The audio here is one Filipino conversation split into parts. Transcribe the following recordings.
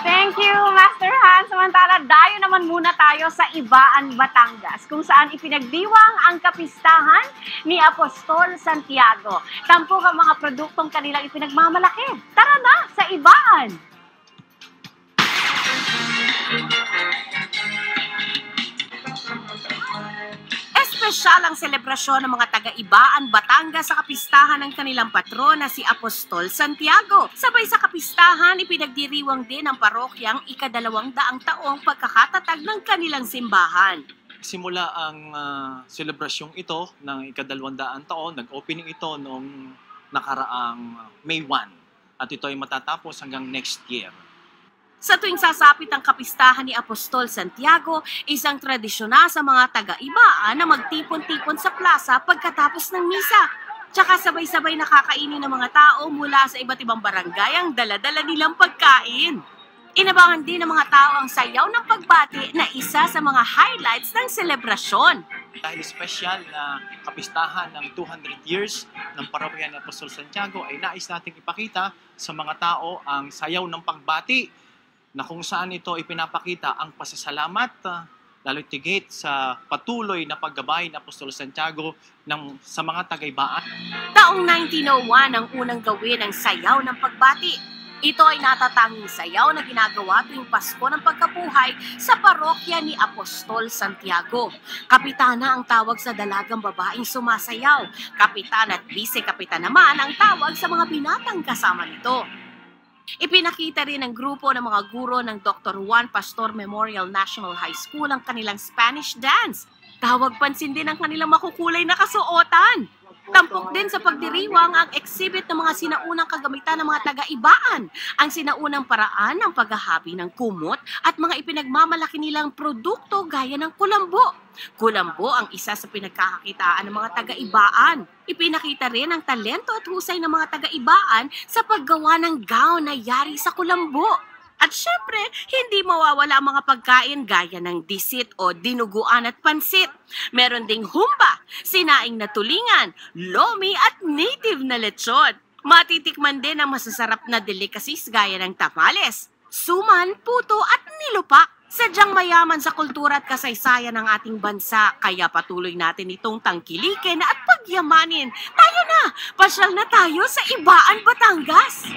Thank you, Master Han. Samantala, dayo naman muna tayo sa Ibaan, Batangas, kung saan ipinagdiwang ang kapistahan ni Apostol Santiago. Tampok ang mga produktong kanilang ipinagmamalaki. Tara na sa Ibaan! Espesyal ang selebrasyon ng mga taga-Ibaan, Batangas sa kapistahan ng kanilang patron na si Apostol Santiago. Sabay sa kapistahan, ipinagdiriwang din ang parokyang ika-200 taong pagkakatatag ng kanilang simbahan. Simula ang selebrasyong ito ng ika-200 taon, nag-opening ito noong nakaraang May 1 at ito ay matatapos hanggang next year. Sa tuwing sasapit ang kapistahan ni Apostol Santiago, isang tradisyon na sa mga taga-Ibaan na magtipon-tipon sa plaza pagkatapos ng misa. Tsaka sabay-sabay nakakainin ng mga tao mula sa iba't ibang barangay ang dala-dala nilang pagkain. Inabangan din ng mga tao ang sayaw ng pagbati na isa sa mga highlights ng selebrasyon. Dahil espesyal na kapistahan ng 200 years ng parokya ni Apostol Santiago ay nais nating ipakita sa mga tao ang sayaw ng pagbati na kung saan ito ipinapakita ang pasasalamat, lalo tigit sa patuloy na paggabay ng Apostol Santiago sa mga taga-Ibaan. Taong 1901 ang unang gawin ang sayaw ng pagbati. Ito ay natatanging sayaw na ginagawa tuwing Pasko ng Pagkabuhay sa parokya ni Apostol Santiago. Kapitana ang tawag sa dalagang babaeng sumasayaw. Kapitan at vice-kapitan naman ang tawag sa mga binatang kasama nito. Ipinakita rin ng grupo ng mga guro ng Dr. Juan Pastor Memorial National High School ang kanilang Spanish dance. Tawag pansin din ang kanilang makukulay na kasuotan. Tampok din sa pagdiriwang ang exhibit ng mga sinaunang kagamitan ng mga taga-Ibaan, ang sinaunang paraan ng paghahabi ng kumot at mga ipinagmamalaki nilang produkto gaya ng kulambo. Kulambo ang isa sa pinagkakakitaan ng mga taga-Ibaan. Ipinakita rin ang talento at husay ng mga taga-Ibaan sa paggawa ng gown na yari sa kulambo. At syempre, hindi mawawala ang mga pagkain gaya ng disit o dinuguan at pansit. Meron ding humba, sinaing na tulingan, lomi at native na lechon. Matitikman din ang masasarap na delicacies gaya ng tamales, suman, puto at nilupak. Sadyang mayaman sa kultura at kasaysayan ng ating bansa, kaya patuloy natin itong tangkilikin at pagyamanin. Tayo na! Pasyal na tayo sa Ibaan, Batangas!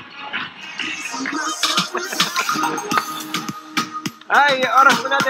Ay, oras mo natin.